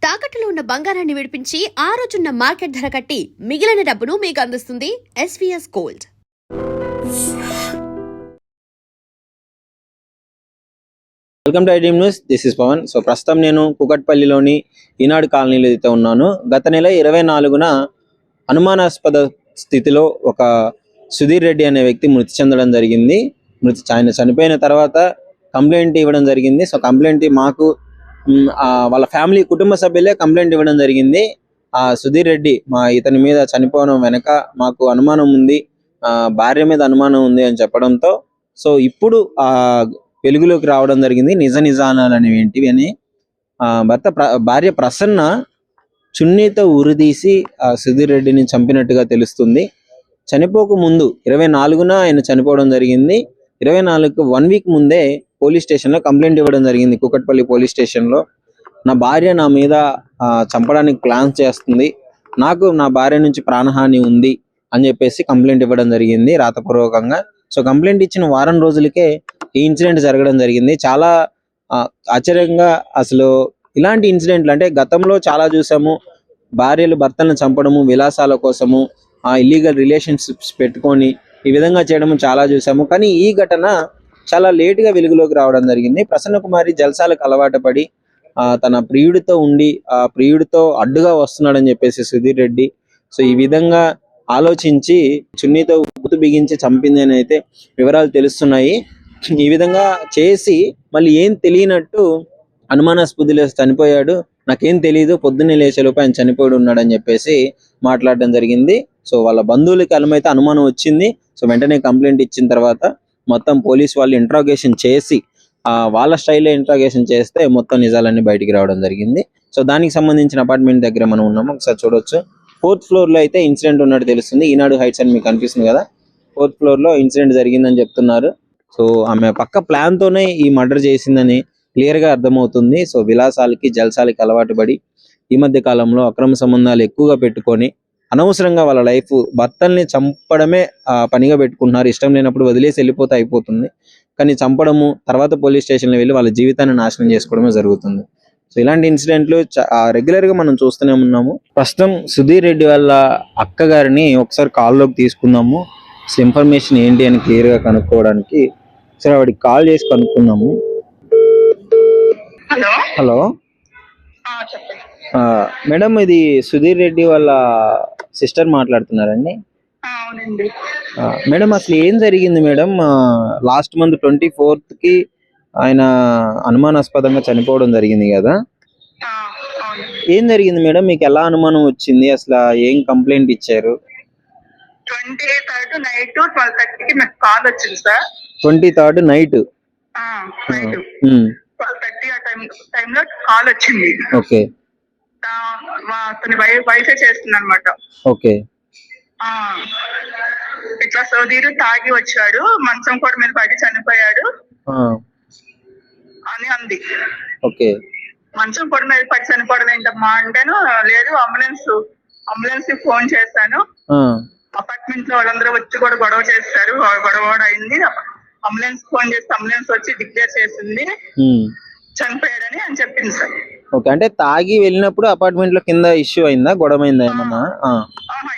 తాకట్టులో ఉన్న బంగారాన్ని విడిపించి ఆ రోజున్న మార్కెట్ ధర కట్టి మిగిలిన డబ్బును మీకు అందిస్తుంది SVS gold. Welcome to iDream news. This is Pavan. So ప్రస్తుతం నేను కుకట్పల్లిలోని ఈనాడు కాలనీలో అయితే ఉన్నాను. గత నెల 24న అనుమానాస్పద స్థితిలో ఒక సుధీర్ రెడ్డి అనే వ్యక్తి మృతి చెందడం జరిగింది. ఆయన చనిపోయిన తర్వాత కంప్లైంట్ ఇవ్వడం జరిగింది. సో కంప్లైంట్ మాకు వాళ్ళ ఫ్యామిలీ కుటుంబ సభ్యులే కంప్లైంట్ ఇవ్వడం జరిగింది. సుధీర్ రెడ్డి ఇతని మీద చనిపోవడం వెనక మాకు అనుమానం ఉంది, భార్య మీద అనుమానం ఉంది అని చెప్పడంతో సో ఇప్పుడు వెలుగులోకి రావడం జరిగింది. నిజానాలు అనేవి ఏంటివి అని భార్య ప్రసన్న చున్నీతో ఉరిదీసి సుధీర్ రెడ్డిని చంపినట్టుగా తెలుస్తుంది. చనిపోక ముందు 24న ఆయన చనిపోవడం జరిగింది. 24కు 1 వీక్ ముందే పోలీస్ స్టేషన్లో కంప్లైంట్ ఇవ్వడం జరిగింది. కుకట్పల్లి పోలీస్ స్టేషన్లో నా భార్య నా మీద చంపడానికి ప్లాన్ చేస్తుంది, నాకు నా భార్య నుంచి ప్రాణహాని ఉంది అని చెప్పేసి కంప్లైంట్ ఇవ్వడం జరిగింది రాతపూర్వకంగా. సో కంప్లైంట్ ఇచ్చిన వారం రోజులకే ఈ ఇన్సిడెంట్ జరగడం జరిగింది. చాలా ఆశ్చర్యంగా, అసలు ఇలాంటి ఇన్సిడెంట్లు అంటే గతంలో చాలా చూసాము. భార్యలు భర్తలను చంపడము, విలాసాల కోసము, ఇల్లీగల్ రిలేషన్షిప్స్ పెట్టుకొని ఈ విధంగా చేయడం చాలా చూసాము. కానీ ఈ ఘటన చాలా లేటుగా వెలుగులోకి రావడం జరిగింది. ప్రసన్న కుమారి జల్సాలకు అలవాటు పడి తన ప్రియుడితో ఉండి ఆ ప్రియుడితో అడ్డుగా వస్తున్నాడని చెప్పేసి సుధీర్ రెడ్డి సో ఈ విధంగా ఆలోచించి చున్నీతో ఉత్తు బిగించి చంపింది అని అయితే వివరాలు తెలుస్తున్నాయి. ఈ విధంగా చేసి మళ్ళీ ఏం తెలియనట్టు అనుమానాస్పదిలో చనిపోయాడు, నాకేం తెలియదు, పొద్దున్నే లేచేలోపు ఆయన చనిపోయి ఉన్నాడు అని చెప్పేసి మాట్లాడడం జరిగింది. సో వాళ్ళ బంధువులకి అలమైతే అనుమానం వచ్చింది. సో వెంటనే కంప్లైంట్ ఇచ్చిన తర్వాత మొత్తం పోలీస్ వాళ్ళు ఇంట్రాగేషన్ చేసి వాళ్ళ స్టైల్లో ఇంట్రాగేషన్ చేస్తే మొత్తం నిజాలన్నీ బయటికి రావడం జరిగింది. సో దానికి సంబంధించిన అపార్ట్మెంట్ దగ్గర మనం ఉన్నాము, ఒకసారి చూడొచ్చు. 4th ఫ్లోర్లో అయితే ఇన్సిడెంట్ ఉన్నట్టు తెలుస్తుంది. ఈనాడు హైట్స్ అని మీకు కనిపిస్తుంది కదా, 4th ఫ్లోర్లో ఇన్సిడెంట్ జరిగిందని చెప్తున్నారు. సో ఆమె పక్క ప్లాన్ తోనే ఈ మర్డర్ చేసిందని క్లియర్ గా అర్థమవుతుంది. సో విలాసాలకి జల్సాలకి అలవాటు పడి ఈ మధ్య కాలంలో అక్రమ సంబంధాలు ఎక్కువగా పెట్టుకొని అనవసరంగా వాళ్ళ లైఫ్, భర్తల్ని చంపడమే పనిగా పెట్టుకుంటున్నారు. ఇష్టం లేనప్పుడు వదిలేసి వెళ్ళిపోతే అయిపోతుంది, కానీ చంపడము, తర్వాత పోలీస్ స్టేషన్లో వెళ్ళి వాళ్ళ జీవితాన్ని నాశనం చేసుకోవడమే జరుగుతుంది. సో ఇలాంటి ఇన్సిడెంట్లు రెగ్యులర్ గా మనం చూస్తూనే ఉన్నాము. ప్రస్తుతం సుధీర్ రెడ్డి వాళ్ళ అక్క గారిని ఒకసారి కాల్లోకి తీసుకుందాము. ఇన్ఫర్మేషన్ ఏంటి అని క్లియర్ గా కనుక్కోవడానికి సరే వాడికి కాల్ చేసి కనుక్కుందాము. హలో మేడం, ఇది సుధీర్ రెడ్డి వాళ్ళ సిస్టర్ మాట్లాడుతున్నారండి. మేడం, అసలు ఏం జరిగింది మేడం? లాస్ట్ మంత్ 24th ఆయన అనుమానాస్పదంగా చనిపోవడం జరిగింది కదా, ఏం జరిగింది మేడం? మీకు ఎలా అనుమానం వచ్చింది? అసలు ఏం కంప్లైంట్ ఇచ్చారు? 23rd నైట్ 12:30కి నాకు కాల్ వచ్చింది సార్. 23rd నైట్ 12:30 ఆ టైంలో కాల్ వచ్చింది. ఓకే. అతని వైఫే చేస్తుంది అనమాట. ఓకే. ఇట్లా సుధీర్ తాగి వచ్చాడు, మంచం కూడా మీద పడి చనిపోయాడు అని అంది. ఓకే. మంచం కూడా మీద పడి చనిపోవడం ఏంటమ్మా అంటేను, లేదు అంబులెన్స్ కి ఫోన్ చేశాను, అపార్ట్మెంట్ లో వాళ్ళందరూ వచ్చి కూడా గొడవ చేస్తారు, గొడవ అయింది, అంబులెన్స్ ఫోన్ చేస్తే అంబులెన్స్ వచ్చి డిక్లేర్ చేసింది, చనిపోయాడని అని చెప్పింది సార్. ఓకే, అంటే తాగి వెళ్ళినప్పుడు అపార్ట్మెంట్ లో కింద ఇష్యూ అయిందా, గొడవ అయిందా ఏమన్నా?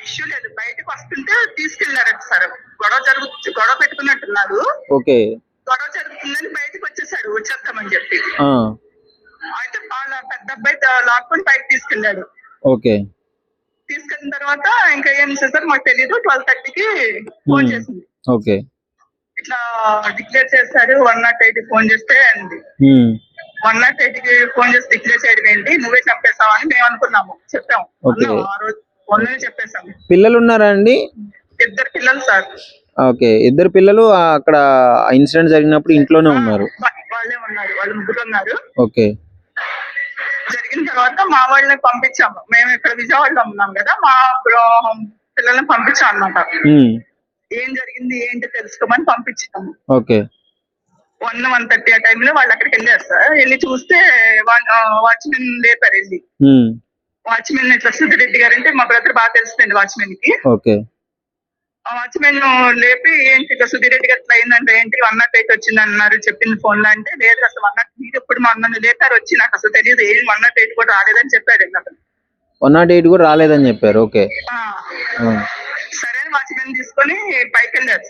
ఇష్యూ లేదు, బయటకు వస్తుంటే తీసుకెళ్లారట సార్. గొడవ పెట్టుకున్నట్టున్నారు. ఓకే. గొడవ జరుగుతుందని బయటకు వచ్చేద్దామని చెప్పి అయితే వాళ్ళ పెద్ద అబ్బాయి లాక్కొని పైకి తీసుకెళ్లాడు. ఓకే. తీసుకెళ్ళిన తర్వాత ఇంకా ఏం చేశారు మాకు తెలియదు, 12:30కి ఫోన్ చేసింది. ఓకే. ఇట్లా డిక్లేర్ చేశారు, 108కి ఫోన్ చేస్తే అంది. 108కి ఫోన్ చేసి డిక్లేర్ చేయడం ఏంటి, నువ్వే చంపేస్తావా అని మేము అనుకున్నాము, చెప్పాము. ఆ రోజు ఫోన్లోనే చెప్పేసాము. పిల్లలు ఉన్నారా అండి? 2 పిల్లలు సార్. ఓకే, 2 పిల్లలు అక్కడ ఇన్సిడెంట్ జరిగినప్పుడు ఇంట్లోనే ఉన్నారు? వాళ్ళే ఉన్నారు, వాళ్ళు 3 ఉన్నారు. ఓకే. జరిగిన తర్వాత మా వాళ్ళని పంపించాము, మేము ఇక్కడ విజయవాడలో ఉన్నాం కదా, మా పిల్లల్ని పంపించాం అన్నమాట. ఏం జరిగింది ఏంటి తెలుసుకోమని పంపించాము. ఓకే. 1:30 ఆ టైంలో వాళ్ళు అక్కడికి వెళ్ళారు సార్. వెళ్ళి చూస్తే వాచ్మెన్ లేపారు. వెళ్ళి వాచ్మెన్ ఇట్లా సుధీర్ రెడ్డి గారు అంటే మా బ్రదర్ బాగా తెలిసిపోయింది వాచ్మెన్ కి. ఓకే. ఆ వాచ్మెన్ లేపి ఏంటి ఇక సుధీర్ రెడ్డి గారు అయిందంటే ఏంటి 108 వచ్చింది అన్నారు చెప్పింది ఫోన్ లో అంటే లేదు అసలు 108 మీరు ఎప్పుడు మా నన్ను లేపారు వచ్చి నాకు అసలు తెలియదు ఏం 108 కూడా రాలేదని చెప్పాడు అతను. 108 కూడా రాలేదని చెప్పారు. ఓకే. సరే అని వాచ్మెన్ తీసుకొని పైకి వెళ్ళారు.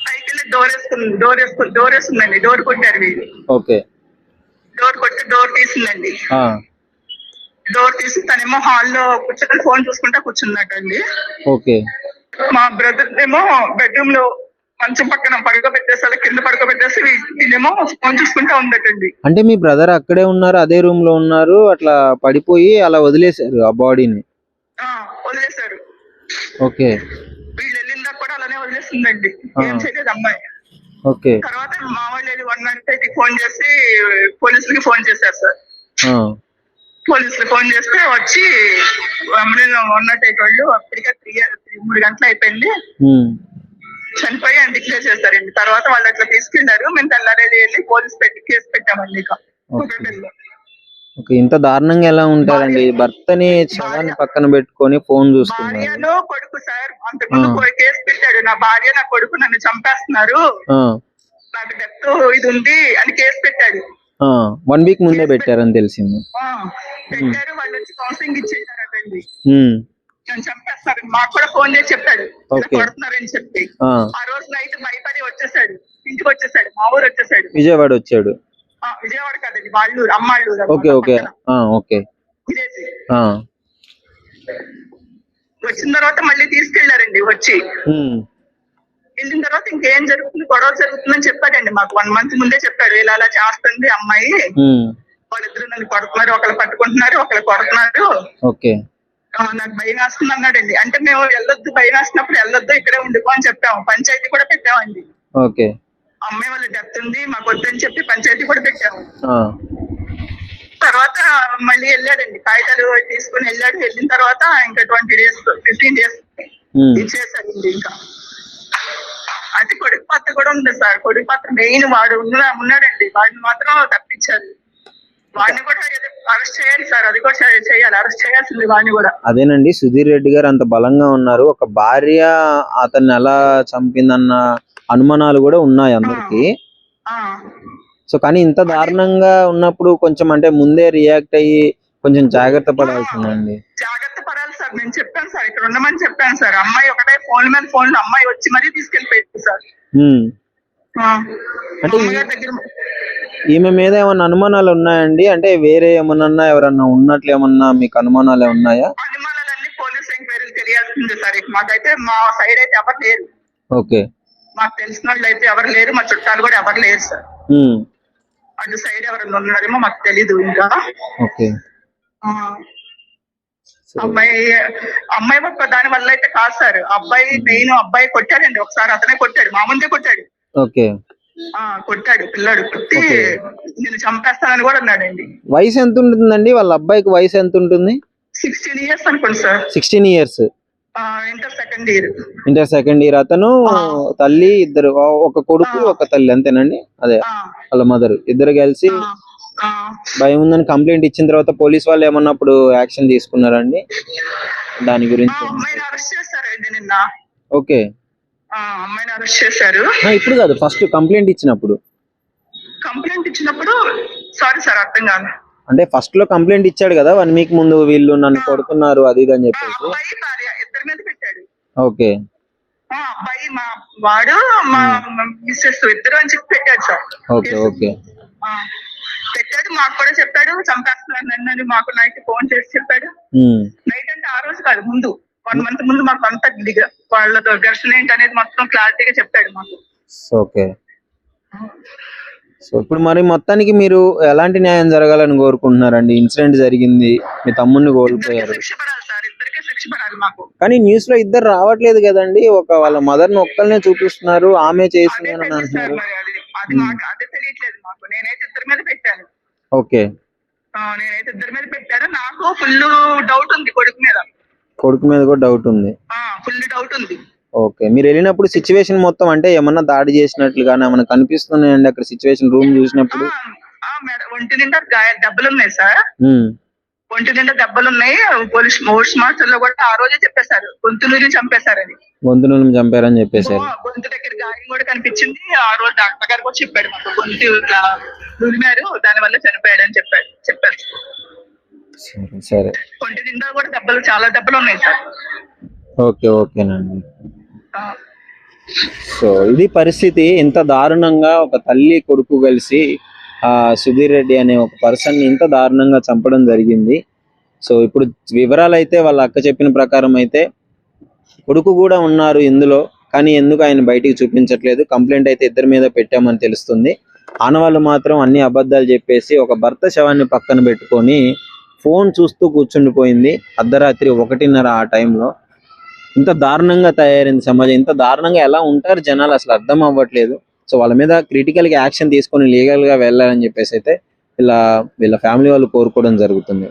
పైకి వెళ్ళి డోర్ వేస్తుందండి. డోర్ కొట్టారు వీళ్ళు. ఓకే. డోర్ కొట్టి డోర్ తీసిందండి. డోర్ తీసి తనేమో హాల్లో కూర్చొని ఫోన్ చూసుకుంటా కూర్చున్నట్టండి. ఓకే. మా బ్రదర్ ఏమో బెడ్రూమ్ లో మంచం పక్కన పడుకోబెట్టేసి కింద పడుకోబెట్టేసి వీళ్ళేమో ఫోన్ చూసుకుంటా ఉందటండి. అంటే మీ బ్రదర్ అక్కడే ఉన్నారు, అదే రూమ్ లో ఉన్నారు, అట్లా పడిపోయి అలా వదిలేశారు ఆ బాడీని? వదిలేశారు. ఓకే. వీళ్ళు వెళ్ళిందా కూడా అలానే వదిలేస్తుందండి. ఏం చేయలేదు అమ్మాయి. ఓకే. తర్వాత మా వాళ్ళు 108కి ఫోన్ చేసి పోలీసులకి ఫోన్ చేశారు సార్. పోలీసులు ఫోన్ చేస్తే వచ్చి 108 వాళ్ళు అప్పటికే 3 గంటలు అయిపోయింది చనిపోయి అని డిక్లేర్ చేస్తారండి. తర్వాత వాళ్ళు అట్లా తీసుకెళ్లారు. మేము తెల్లారేది వెళ్ళి కేసు పెట్టామండి. ఇంత దారుణంగా ఎలా ఉంటారండి? భర్తని శవాన్ని పక్కన పెట్టుకొని ఫోన్ చూస్తున్నారు. భార్యలో కొడుకు సార్ అంతకుముందు కేసు పెట్టాడు. నా భార్య నా కొడుకు నన్ను చంపేస్తున్నారు, నాకు డెత్ ఇది ఉంది అని కేసు పెట్టాడు. 1 వీక్ ముందే పెట్టారని తెలిసింది. పెట్టారు. వాళ్ళు వచ్చి కౌన్సిలింగ్ ఇచ్చేసారటండి. నన్ను చంపేస్తారు. మాకు కూడా ఫోన్ చేసి చెప్పాడు కొడుతున్నారని చెప్పి. ఆ రోజు నైట్ భయపడి వచ్చేసాడు. ఇంటికి వచ్చేసాడు. మా ఊరు వచ్చేసాడు. విజయవాడ వచ్చాడు. విజయవాడ కాదండి, వాళ్ళూరు, అమ్మాళ్ళూరు. ఓకే. ఓకే. ఓకే. వచ్చిన తర్వాత మళ్ళీ తీసుకెళ్లారండి. వచ్చి వెళ్ళిన తర్వాత ఇంకేం జరుగుతుంది, గొడవ జరుగుతుందని చెప్పాడండి మాకు. 1 మంత్ ముందే చెప్పాడు. ఇలా అలా చేస్తుంది అమ్మాయి, వాళ్ళిద్దరు నన్ను కొడుతున్నారు, ఒకళ్ళు పట్టుకుంటున్నారు, ఒకళ్ళు కొడుతున్నారు, నాకు భయం వేస్తుంది అన్నాడండి. అంటే మేము వెళ్ళొద్దు, భయం వేసినప్పుడు వెళ్ళొద్దు, ఇక్కడే ఉండిపో అని చెప్పాము. పంచాయతీ కూడా పెట్టామండి. అమ్మాయి వాళ్ళ డెత్ ఉంది, మాకు వద్దని చెప్పి పంచాయతీ కూడా పెట్టాము. తర్వాత మళ్ళీ వెళ్ళాడండి, కాగితాలు తీసుకుని వెళ్ళాడు. వెళ్ళిన తర్వాత ఇంకా 20 days 15 days ఇచ్చేసారండి. ఇంకా అది కొడుకు పాత్ర కూడా ఉంది సార్. కొడుకు పాత్ర మెయిన్ వాడు ఉన్నాడండి. వాడిని మాత్రం తప్పించారు. వాడిని కూడా అరెస్ట్ చేయాలి సార్. అది కూడా చేయాలి, అరెస్ట్ చేయాల్సింది వాడిని కూడా. అదేనండి, సుధీర్ రెడ్డి గారు అంత బలంగా ఉన్నారు. ఒక భార్య అతన్ని ఎలా చంపిందన్న అనుమానాలు కూడా ఉన్నాయి అందరికి. సో కానీ ఇంత దారుణంగా ఉన్నప్పుడు కొంచెం అంటే ముందే రియాక్ట్ అయ్యి కొంచెం జాగ్రత్త పడాల్సిందండి. జాగ్రత్త పడాలి సార్. నేను చెప్పాను సార్, ఇక్కడ ఉండమని చెప్పాను సార్. అమ్మాయి ఒకటే ఫోన్ మీద ఫోన్ అమ్మాయి వచ్చి మరీ తీసుకెళ్లిపోయింది సార్. అంటే ఈమె మీద ఏమన్నా అనుమానాలు ఉన్నాయండి? అంటే వేరే ఏమన్నా ఎవరన్నా ఉన్నట్లు ఏమన్నా మీకు అనుమానాలు ఉన్నాయా? అనుమానాలన్నీ పోలీస్ ఎంక్వైరీలు తెలియాల్సిందే సార్. మాకైతే మా సైడ్ అయితే ఎవరు లేరు. ఓకే. మాకు తెలిసిన వాళ్ళు అయితే ఎవరు లేరు, మా చుట్టాలు కూడా ఎవరు లేరు సార్. అటు సైడ్ ఎవరైనా ఉన్నారేమో మాకు తెలీదు ఇంకా. ఓకే. అమ్మాయి ఒక్క దాని వల్ల అయితే కాదు సార్. అబ్బాయి మెయిన్ అబ్బాయి కొట్టాడండి ఒకసారి. అతనే కొట్టాడు, మా ముందే కొట్టాడు. ఓకే. కొట్టాడు పిల్లాడు. కొట్టి నేను చంపేస్తానని కూడా అన్నాడండి. వయసు ఎంత ఉంటుందండి వాళ్ళ అబ్బాయికి? వయసు ఎంత ఉంటుంది? 16 years అనుకోండి sir. 16 years. Inter second year. అతను తల్లి ఇద్దరు, ఒక కొడుకు ఒక తల్లి అంతేనండి? అదే వాళ్ళ మదర్ ఇద్దరు కలిసి భయం ఉందని కంప్లైంట్ ఇచ్చిన తర్వాత పోలీస్ వాళ్ళు ఏమన్నప్పుడు యాక్షన్ తీసుకున్నారండి దాని గురించి? అమ్మాయిని అరెస్ట్ చేశారండి నిన్న. ఓకే. అమ్మాయిని అరెస్ట్ చేశారు. ఇప్పుడు కాదు, ఫస్ట్ కంప్లైంట్ ఇచ్చినప్పుడు. సారీ సార్, అర్థం కాదు. అంటే ఫస్ట్ లో కంప్లైంట్ ఇచ్చాడు కదా 1 week ముందు, వీళ్ళు నన్ను కొడుతున్నారు అది ఇది అని చెప్పేసి. అబ్బాయి భార్య ఇద్దరి మీద పెట్టాడు. ఓకే. అబ్బాయి వాడు మా మిస్సెస్ ఇద్దరు అని చెప్పి పెట్టాడు సార్. ఓకే. ఓకే. పెట్టాడు. మాకు కూడా చెప్పాడు చంపేస్తున్నాను అని. మాకు నైట్ ఫోన్ చేసి చెప్పాడు. నైట్ అంటే ఆ రోజు కాదు, ముందు 1 month ముందు మాకు అంత వాళ్ళతో ఘర్షణ ఏంటి అనేది మొత్తం క్లారిటీగా చెప్పాడు మాకు. ఓకే. సో ఇప్పుడు మరి మొత్తానికి మీరు ఎలాంటి న్యాయం జరగాలని కోరుకుంటున్నారండి? ఇన్సిడెంట్ జరిగింది, మీ తమ్ముడిని కోల్పోయారు. శిక్ష పడాలి సార్, ఇద్దరికే శిక్ష పడాలి మాకు. కానీ న్యూస్ లో ఇద్దరు రావట్లేదు కదండి. వాళ్ళ మదర్ ని ఒక్కళ్ళనే చూపిస్తున్నారు, ఆమె చేసింది అని అంటున్నారు. అది మాకు అదే తెలియట్లేదు మాకు. నేనైతే ఇద్దరి మీద పెట్టాను. ఓకే. నేనైతే ఇద్దరి మీద పెట్టాను. నాకు ఫుల్ డౌట్ ఉంది కొడుకు మీద. కొడుకు మీద కూడా డౌట్ ఉంది. ఫుల్ డౌట్ ఉంది. ఓకే. మీరు వెళ్ళినప్పుడు సిచ్యువేషన్ మొత్తం అంటే ఏమన్నా దాడి చేసినట్లుగా ఏమన్నా కనిపిస్తున్నాయండి అక్కడ సిచ్యువేషన్? రూమ్ చూసినప్పుడు ఒంటి నిండా దెబ్బలు ఉన్నాయి సార్. ఒంటి నిండా దెబ్బలు ఉన్నాయి. పోలీస్ మాస్టర్ లో కూడా ఆ రోజే చెప్పేశారు గొంతు నుంచి చంపేశారని. గొంతును చంపారని చెప్పేశారు. గొంతు దగ్గర గాయం కూడా కనిపించింది. ఆ రోజు డాక్టర్ గారు కూడా చెప్పాడు మాకు గొంతు దురిమారు, దాని వల్ల చనిపోయాడు అని చెప్పారు. సరే. ఒంటి నిండా కూడా దెబ్బలు, చాలా దెబ్బలు ఉన్నాయి సార్. ఓకేనండి. సో ఇది పరిస్థితి. ఇంత దారుణంగా ఒక తల్లి కొడుకు కలిసి సుధీర్ రెడ్డి అనే ఒక పర్సన్ ని ఇంత దారుణంగా చంపడం జరిగింది. సో ఇప్పుడు వివరాలు అయితే వాళ్ళ అక్క చెప్పిన ప్రకారం అయితే కొడుకు కూడా ఉన్నారు ఇందులో, కానీ ఎందుకు ఆయన బయటికి చూపించట్లేదు. కంప్లైంట్ అయితే ఇద్దరి మీద పెట్టామని తెలుస్తుంది. ఆనవాళ్ళు మాత్రం అన్ని అబద్ధాలు చెప్పేసి ఒక భర్త శవాన్ని పక్కన పెట్టుకొని ఫోన్ చూస్తూ కూర్చుండిపోయింది అర్ధరాత్రి 1:30 ఆ టైంలో. ఇంత దారుణంగా తయారైంది సమాజం. ఇంత దారుణంగా ఎలా ఉంటారు జనాలు అసలు అర్థం అవ్వట్లేదు. సో వాళ్ళ మీద క్రిటికల్ గా యాక్షన్ తీసుకొని లీగల్ గా వెళ్ళాలని చెప్పేసి అయితే వీళ్ళ ఫ్యామిలీ వాళ్ళు కోరుకోవడం జరుగుతుంది.